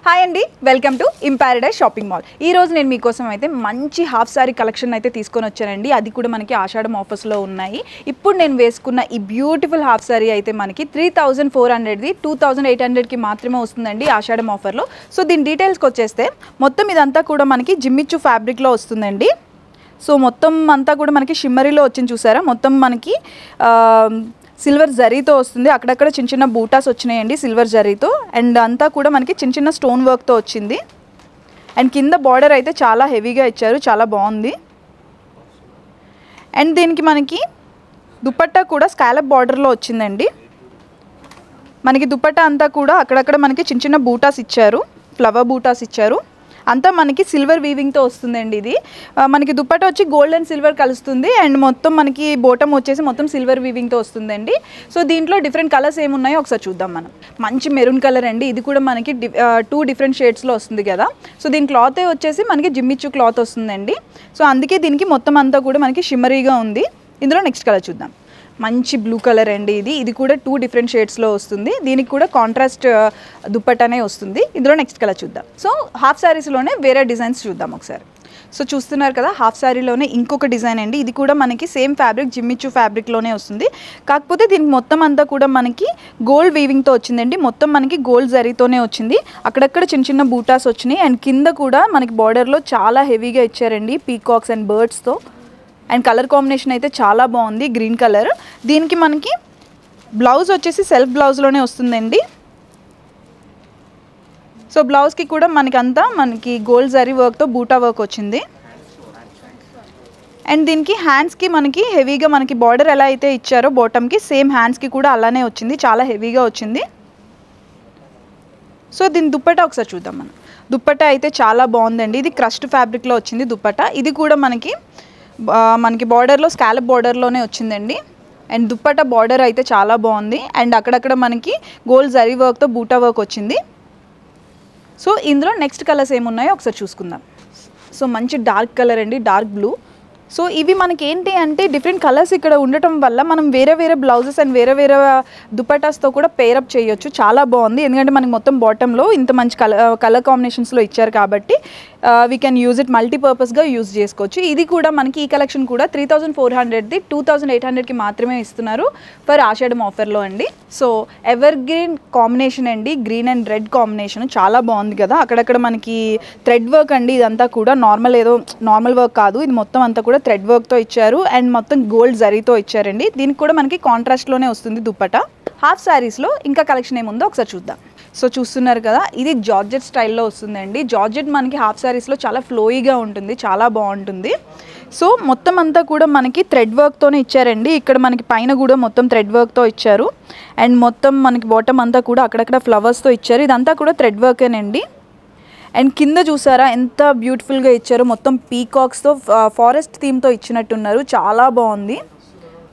Hi అండి, welcome to ఇంపారడైజ్ shopping mall. ఈ రోజు నేను మీకోసం అయితే మంచి హాఫ్ సారీ కలెక్షన్ అయితే తీసుకొని వచ్చానండి. అది కూడా మనకి ఆషాఢం ఆఫర్స్లో ఉన్నాయి. ఇప్పుడు నేను వేసుకున్న ఈ బ్యూటిఫుల్ హాఫ్ సారీ అయితే మనకి 3400ది 2800కి మాత్రమే వస్తుందండి ఆషాఢం ఆఫర్లో. సో దీని డీటెయిల్స్కి వచ్చేస్తే మొత్తం ఇదంతా కూడా మనకి జిమ్మిచ్చు ఫ్యాబ్రిక్లో వస్తుందండి. సో మొత్తం అంతా కూడా మనకి షిమ్మరీలో వచ్చింది చూసారా. మొత్తం మనకి సిల్వర్ జరీతో వస్తుంది. అక్కడక్కడ చిన్న చిన్న బూటాస్ వచ్చినాయండి సిల్వర్ జరీతో. అండ్ అంతా కూడా మనకి చిన్న చిన్న స్టోన్ వర్క్తో వచ్చింది. అండ్ కింద బార్డర్ అయితే చాలా హెవీగా ఇచ్చారు, చాలా బాగుంది. అండ్ దీనికి మనకి దుపట్టా కూడా స్కాలప్ బార్డర్లో వచ్చిందండి. మనకి దుపట్టా అంతా కూడా అక్కడక్కడ మనకి చిన్న చిన్న బూటాస్ ఇచ్చారు, ఫ్లవర్ బూటాస్ ఇచ్చారు. అంతా మనకి సిల్వర్ వీవింగ్తో వస్తుందండి. ఇది మనకి దుపట్టా వచ్చి గోల్డ్ అండ్ సిల్వర్ కలుస్తుంది. అండ్ మొత్తం మనకి బోటం వచ్చేసి మొత్తం సిల్వర్ వీవింగ్తో వస్తుందండి. సో దీంట్లో డిఫరెంట్ కలర్స్ ఏమున్నాయో ఒకసారి చూద్దాం మనం. మంచి మెరూన్ కలర్ అండి. ఇది కూడా మనకి 2 డిఫరెంట్ షేడ్స్లో వస్తుంది కదా. సో దీని క్లాత్ వచ్చేసి మనకి జిమ్మిచ్చు క్లాత్ వస్తుందండి. సో అందుకే దీనికి మొత్తం అంతా కూడా మనకి షిమ్మరీగా ఉంది. ఇందులో నెక్స్ట్ కలర్ చూద్దాం. మంచి బ్లూ కలర్ అండి. ఇది కూడా 2 డిఫరెంట్ షేడ్స్లో వస్తుంది. దీనికి కూడా కాంట్రాస్ట్ దుప్పటానే వస్తుంది. ఇందులో నెక్స్ట్ కలర్ చూద్దాం. సో హాఫ్ శారీస్లోనే వేరే డిజైన్స్ చూద్దాం ఒకసారి. సో చూస్తున్నారు కదా, హాఫ్ శారీలోనే ఇంకొక డిజైన్ అండి. ఇది కూడా మనకి సేమ్ ఫ్యాబ్రిక్ జిమ్మిచ్చు ఫ్యాబ్రిక్లోనే వస్తుంది. కాకపోతే దీనికి మొత్తం అంతా కూడా మనకి గోల్డ్ వీవింగ్తో వచ్చిందండి. మొత్తం మనకి గోల్డ్ జరీతోనే వచ్చింది. అక్కడక్కడ చిన్న చిన్న బూటాస్ వచ్చినాయి. అండ్ కింద కూడా మనకి బార్డర్లో చాలా హెవీగా ఇచ్చారండి పీకాక్స్ అండ్ బర్డ్స్తో. అండ్ కలర్ కాంబినేషన్ అయితే చాలా బాగుంది, గ్రీన్ కలర్. దీనికి మనకి బ్లౌజ్ వచ్చేసి సెల్ఫ్ బ్లౌజ్లోనే వస్తుందండి. సో బ్లౌజ్కి కూడా మనకి గోల్డ్ జరీ వర్క్తో బూటా వర్క్ వచ్చింది. అండ్ దీనికి హ్యాండ్స్కి మనకి హెవీగా మనకి బార్డర్ ఎలా అయితే ఇచ్చారో బాటమ్కి సేమ్ హ్యాండ్స్కి కూడా అలానే వచ్చింది, చాలా హెవీగా వచ్చింది. సో దీని దుప్పట్టా ఒకసారి చూద్దాం మనం. దుప్పట్టా అయితే చాలా బాగుందండి. ఇది క్రష్డ్ ఫ్యాబ్రిక్లో వచ్చింది దుప్పట్టా. ఇది కూడా మనకి బార్డర్లో స్కాలప్ బార్డర్లోనే వచ్చిందండి. అండ్ దుప్పట్టా బార్డర్ అయితే చాలా బాగుంది. అండ్ అక్కడక్కడ మనకి గోల్డ్ జరీ వర్క్తో బూటా వర్క్ వచ్చింది. సో ఇందులో నెక్స్ట్ కలర్స్ ఏమున్నాయో ఒకసారి చూసుకుందాం. సో మంచి డార్క్ కలర్ అండి, డార్క్ బ్లూ. సో ఇవి మనకి ఏంటి అంటే డిఫరెంట్ కలర్స్ ఇక్కడ ఉండటం వల్ల మనం వేరే వేరే బ్లౌజెస్ అండ్ వేరే వేరే దుపట్టాస్తో కూడా పేరప్ చేయొచ్చు. చాలా బాగుంది, ఎందుకంటే మనకి మొత్తం బాటంలో ఇంత మంచి కలర్ కాంబినేషన్స్లో ఇచ్చారు కాబట్టి వీ కెన్ యూజ్ ఇట్ మల్టీపర్పస్గా యూజ్ చేసుకోవచ్చు. ఇది కూడా మనకి ఈ కలెక్షన్ కూడా 3400ది 2800కి మాత్రమే ఇస్తున్నారు ఫర్ ఆషాఢం ఆఫర్లో అండి. సో ఎవర్ గ్రీన్ కాంబినేషన్ అండి, గ్రీన్ అండ్ రెడ్ కాంబినేషన్ చాలా బాగుంది కదా. అక్కడక్కడ మనకి థ్రెడ్ వర్క్ అండి. ఇదంతా కూడా నార్మల్ వర్క్ కాదు, ఇది మొత్తం అంతా కూడా థ్రెడ్ వర్క్తో ఇచ్చారు. అండ్ మొత్తం గోల్డ్ జరీతో ఇచ్చారండి. దీనికి కూడా మనకి కాంట్రాస్ట్లోనే వస్తుంది దుపట్టా. హాఫ్ శారీస్లో ఇంకా కలెక్షన్ ఏముందో ఒకసారి చూద్దాం. సో చూస్తున్నారు కదా, ఇది జార్జెట్ స్టైల్లో వస్తుందండి. జార్జెట్ మనకి హాఫ్ శారీస్లో చాలా ఫ్లోయిగా ఉంటుంది, చాలా బాగుంటుంది. సో మొత్తం అంతా కూడా మనకి థ్రెడ్ వర్క్తోనే ఇచ్చారండి. ఇక్కడ మనకి పైన కూడా మొత్తం థ్రెడ్ వర్క్తో ఇచ్చారు. అండ్ మొత్తం మనకి బాటమ్ అంతా కూడా అక్కడక్కడ ఫ్లవర్స్తో ఇచ్చారు. ఇదంతా కూడా థ్రెడ్ వర్కేనండి. అండ్ కింద చూసారా ఎంత బ్యూటిఫుల్గా ఇచ్చారో, మొత్తం పీకాక్స్తో ఫారెస్ట్ థీమ్తో ఇచ్చినట్టున్నారు, చాలా బాగుంది.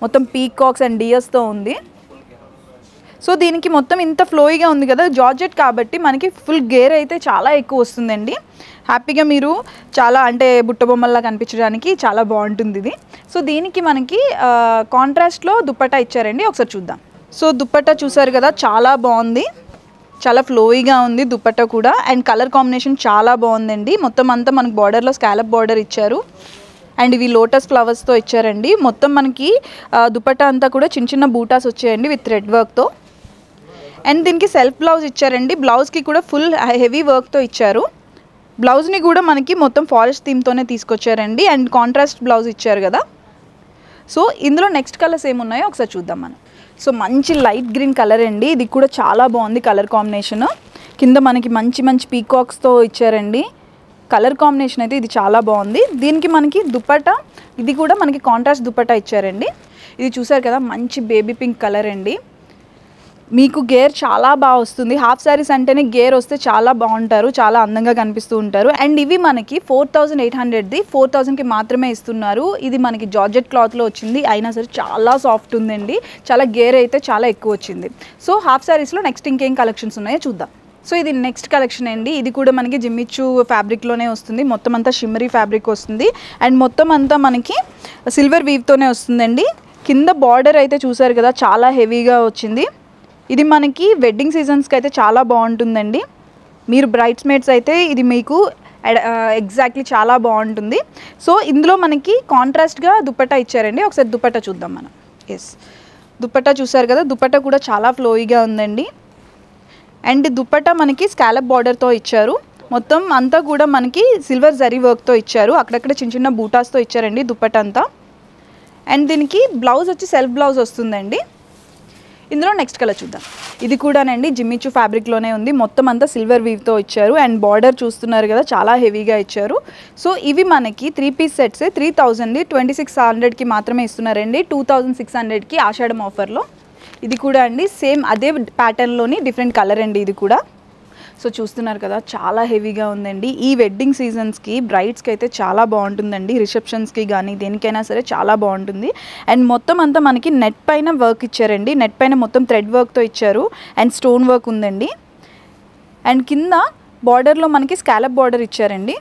మొత్తం పీకాక్స్ అండ్ డియర్స్తో ఉంది. సో దీనికి మొత్తం ఇంత ఫ్లోయిగా ఉంది కదా, జార్జెట్ కాబట్టి మనకి ఫుల్ గేర్ అయితే చాలా ఎక్కువ వస్తుందండి. హ్యాపీగా మీరు చాలా అంటే బుట్ట బొమ్మల్లా కనిపించడానికి చాలా బాగుంటుంది ఇది. సో దీనికి మనకి కాంట్రాస్ట్లో దుపట్టా ఇచ్చారండి, ఒకసారి చూద్దాం. సో దుపట్టా చూసారు కదా, చాలా బాగుంది, చాలా ఫ్లోయిగా ఉంది దుపట్టా కూడా. అండ్ కలర్ కాంబినేషన్ చాలా బాగుందండి. మొత్తం అంతా మనకి బార్డర్లో స్కాలప్ బార్డర్ ఇచ్చారు. అండ్ ఇవి లోటస్ ఫ్లవర్స్తో ఇచ్చారండి. మొత్తం మనకి దుపట్టా అంతా కూడా చిన్న చిన్న బూటాస్ వచ్చాయండి విత్ థ్రెడ్ వర్క్తో. అండ్ దీనికి సెల్ఫ్ బ్లౌజ్ ఇచ్చారండి. బ్లౌజ్కి కూడా ఫుల్ హెవీ వర్క్తో ఇచ్చారు. బ్లౌజ్ని కూడా మనకి మొత్తం ఫారెస్ట్ థీమ్తోనే తీసుకొచ్చారండి. అండ్ కాంట్రాస్ట్ బ్లౌజ్ ఇచ్చారు కదా. సో ఇందులో నెక్స్ట్ కలర్స్ ఏమున్నాయో ఒకసారి చూద్దాం మనం. సో మంచి లైట్ గ్రీన్ కలర్ అండి. ఇది కూడా చాలా బాగుంది కలర్ కాంబినేషన్. కింద మనకి మంచి మంచి పీకాక్స్తో ఇచ్చారండి. కలర్ కాంబినేషన్ అయితే ఇది చాలా బాగుంది. దీనికి మనకి దుపట్టా, ఇది కూడా మనకి కాంట్రాస్ట్ దుపట్టా ఇచ్చారండి. ఇది చూసారు కదా, మంచి బేబీ పింక్ కలర్ అండి. మీకు గేర్ చాలా బాగా వస్తుంది. హాఫ్ శారీస్ అంటేనే గేర్ వస్తే చాలా బాగుంటారు, చాలా అందంగా కనిపిస్తూ ఉంటారు. అండ్ ఇవి మనకి 4800ది 4000కి మాత్రమే ఇస్తున్నారు. ఇది మనకి జార్జెట్ క్లాత్లో వచ్చింది, అయినా సరే చాలా సాఫ్ట్ ఉందండి. చాలా గేర్ అయితే చాలా ఎక్కువ వచ్చింది. సో హాఫ్ శారీస్లో నెక్స్ట్ ఇంకేం కలెక్షన్స్ ఉన్నాయో చూద్దాం. సో ఇది నెక్స్ట్ కలెక్షన్ అండి. ఇది కూడా మనకి జిమ్మిచ్చు ఫ్యాబ్రిక్లోనే వస్తుంది. మొత్తం అంతా షిమ్మరీ ఫ్యాబ్రిక్ వస్తుంది. అండ్ మొత్తం అంతా మనకి సిల్వర్ వీవ్తోనే వస్తుందండి. కింద బార్డర్ అయితే చూసారు కదా, చాలా హెవీగా వచ్చింది. ఇది మనకి వెడ్డింగ్ సీజన్స్కి అయితే చాలా బాగుంటుందండి. మీరు బ్రైడ్స్మేడ్స్ అయితే ఇది మీకు ఎగ్జాక్ట్లీ చాలా బాగుంటుంది. సో ఇందులో మనకి కాంట్రాస్ట్గా దుపట్టా ఇచ్చారండి. ఒకసారి దుపట్టా చూద్దాం మనం. ఎస్, దుపట్టా చూసారు కదా, దుపట్టా కూడా చాలా ఫ్లోయిగా ఉందండి. అండ్ దుపట్టా మనకి స్కాలప్ బార్డర్తో ఇచ్చారు. మొత్తం అంతా కూడా మనకి సిల్వర్ జరీ వర్క్తో ఇచ్చారు. అక్కడక్కడ చిన్న చిన్న బూటాస్తో ఇచ్చారండి దుపట్టా అంతా. అండ్ దీనికి బ్లౌజ్ వచ్చి సెల్ఫ్ బ్లౌజ్ వస్తుందండి. ఇందులో నెక్స్ట్ కలర్ చూద్దాం. ఇది కూడానండి జిమ్మిచూ ఫ్యాబ్రిక్లోనే ఉంది. మొత్తం అంతా సిల్వర్ వీవ్తో ఇచ్చారు. అండ్ బార్డర్ చూస్తున్నారు కదా, చాలా హెవీగా ఇచ్చారు. సో ఇవి మనకి 3 పీస్ సెట్స్ 3000 2600కి మాత్రమే ఇస్తున్నారండి. 2600కి ఆషాఢం ఆఫర్లో. ఇది కూడా అండి సేమ్ అదే ప్యాటర్న్లోని డిఫరెంట్ కలర్ అండి ఇది కూడా. సో చూస్తున్నారు కదా, చాలా హెవీగా ఉందండి. ఈ వెడ్డింగ్ సీజన్స్కి బ్రైడ్స్కి అయితే చాలా బాగుంటుందండి. రిసెప్షన్స్కి కానీ దేనికైనా సరే చాలా బాగుంటుంది. అండ్ మొత్తం అంతా మనకి నెట్ పైన వర్క్ ఇచ్చారండి. నెట్ పైన మొత్తం థ్రెడ్ వర్క్తో ఇచ్చారు. అండ్ స్టోన్ వర్క్ ఉందండి. అండ్ కింద బార్డర్లో మనకి స్కాలప్ బార్డర్ ఇచ్చారండి.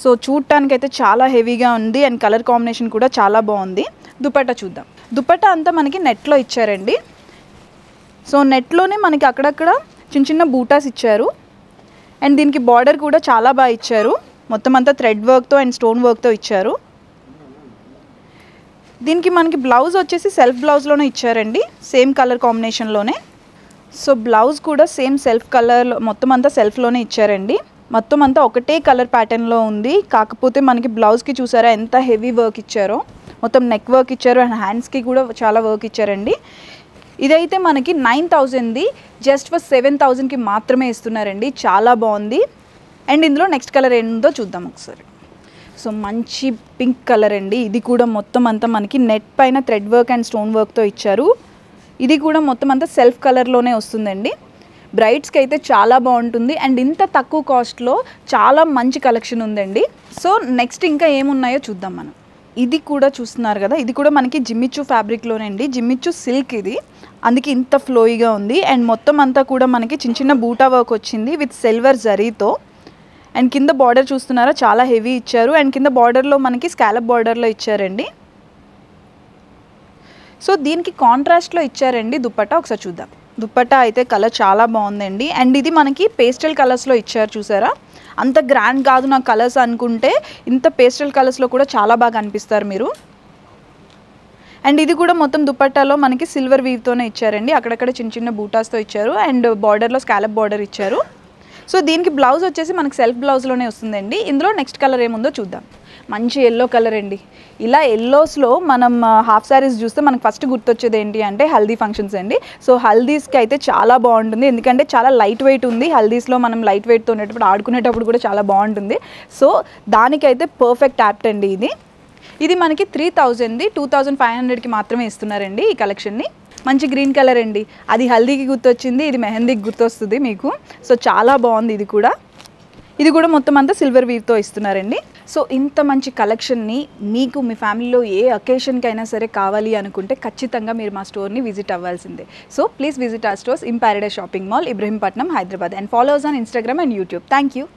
సో చూడటానికైతే చాలా హెవీగా ఉంది. అండ్ కలర్ కాంబినేషన్ కూడా చాలా బాగుంది. దుపట్టా చూద్దాం. దుపట్టా అంతా మనకి నెట్లో ఇచ్చారండి. సో నెట్లోనే మనకి అక్కడక్కడ చిన్న చిన్న బూటాస్ ఇచ్చారు. అండ్ దీనికి బార్డర్ కూడా చాలా బాగా ఇచ్చారు. మొత్తం అంతా థ్రెడ్ వర్క్తో అండ్ స్టోన్ వర్క్తో ఇచ్చారు. దీనికి మనకి బ్లౌజ్ వచ్చేసి సెల్ఫ్ బ్లౌజ్లోనే ఇచ్చారండి, సేమ్ కలర్ కాంబినేషన్లోనే. సో బ్లౌజ్ కూడా సేమ్ సెల్ఫ్ కలర్లో మొత్తం అంతా సెల్ఫ్లోనే ఇచ్చారండి. మొత్తం అంతా ఒకటే కలర్ ప్యాటర్న్లో ఉంది. కాకపోతే మనకి బ్లౌజ్కి చూసారా ఎంత హెవీ వర్క్ ఇచ్చారో. మొత్తం నెక్ వర్క్ ఇచ్చారు అండ్ హ్యాండ్స్కి కూడా చాలా వర్క్ ఇచ్చారండి. ఇదైతే మనకి 9000ది జస్ట్ ఫర్ 7000కి మాత్రమే ఇస్తున్నారండి. చాలా బాగుంది. అండ్ ఇందులో నెక్స్ట్ కలర్ ఏందో చూద్దాం ఒకసారి. సో మంచి పింక్ కలర్ అండి. ఇది కూడా మొత్తం అంతా మనకి నెట్ పైన థ్రెడ్ వర్క్ అండ్ స్టోన్ వర్క్తో ఇచ్చారు. ఇది కూడా మొత్తం అంతా సెల్ఫ్ కలర్లోనే వస్తుందండి. బ్రైడ్స్కి అయితే చాలా బాగుంటుంది. అండ్ ఇంత తక్కువ కాస్ట్లో చాలా మంచి కలెక్షన్ ఉందండి. సో నెక్స్ట్ ఇంకా ఏమున్నాయో చూద్దాం మనం. ఇది కూడా చూస్తున్నారు కదా, ఇది కూడా మనకి జిమ్మిచూ ఫ్యాబ్రిక్లోనే అండి. జిమ్మిచూ సిల్క్ ఇది, అందుకే ఇంత ఫ్లోయిగా ఉంది. అండ్ మొత్తం అంతా కూడా మనకి చిన్న చిన్న బూటా వర్క్ వచ్చింది విత్ సిల్వర్ జరీతో. అండ్ కింద బార్డర్ చూస్తున్నారా, చాలా హెవీ ఇచ్చారు. అండ్ కింద బార్డర్లో మనకి స్కాలప్ బార్డర్లో ఇచ్చారండి. సో దీనికి కాంట్రాస్ట్లో ఇచ్చారండి దుపట్టా. ఒకసారి చూద్దాం. దుపట్టా అయితే కలర్ చాలా బాగుందండి. అండ్ ఇది మనకి పేస్టల్ కలర్స్లో ఇచ్చారు చూసారా. అంత గ్రాండ్ కాదు నా కలర్స్ అనుకుంటే, ఇంత పేస్టల్ కలర్స్లో కూడా చాలా బాగా అనిపిస్తారు మీరు. అండ్ ఇది కూడా మొత్తం దుపట్టాలో మనకి సిల్వర్ వీవ్తోనే ఇచ్చారండి. అక్కడక్కడ చిన్న చిన్న బూటాస్తో ఇచ్చారు. అండ్ బార్డర్లో స్కాలప్ బార్డర్ ఇచ్చారు. సో దీనికి బ్లౌజ్ వచ్చేసి మనకి సెల్ఫ్ బ్లౌజ్లోనే వస్తుందండి. ఇందులో నెక్స్ట్ కలర్ ఏముందో చూద్దాం. మంచి ఎల్లో కలర్ అండి. ఇలా ఎల్లోస్లో మనం హాఫ్ శారీస్ చూస్తే మనకు ఫస్ట్ గుర్తొచ్చేది ఏంటి అంటే హల్దీ ఫంక్షన్స్ అండి. సో హల్దీస్కి అయితే చాలా బాగుంటుంది. ఎందుకంటే చాలా లైట్ వెయిట్ ఉంది. హల్దీస్లో మనం లైట్ వెయిట్తో ఉండేటప్పుడు ఆడుకునేటప్పుడు కూడా చాలా బాగుంటుంది. సో దానికైతే పర్ఫెక్ట్ యాప్ట్ అండి ఇది. ఇది మనకి 3000ది 2500కి మాత్రమే ఇస్తున్నారండి ఈ కలెక్షన్ని. మంచి గ్రీన్ కలర్ అండి. అది హల్దీకి గుర్తొచ్చింది, ఇది మెహందీకి గుర్తొస్తుంది మీకు. సో చాలా బాగుంది ఇది కూడా. ఇది కూడా మొత్తం అంతా సిల్వర్ వీవ్తో ఇస్తున్నారండి. సో ఇంత మంచి కలెక్షన్ని మీకు మీ ఫ్యామిలీలో ఏ అకేషన్కి అయినా సరే కావాలి అనుకుంటే ఖచ్చితంగా మీరు మా స్టోర్ని విజిట్ అవ్వాల్సిందే. So please visit our stores in paradise shopping mall, Ibrahimpatnam, Hyderabad. And follow us on Instagram and YouTube. Thank you.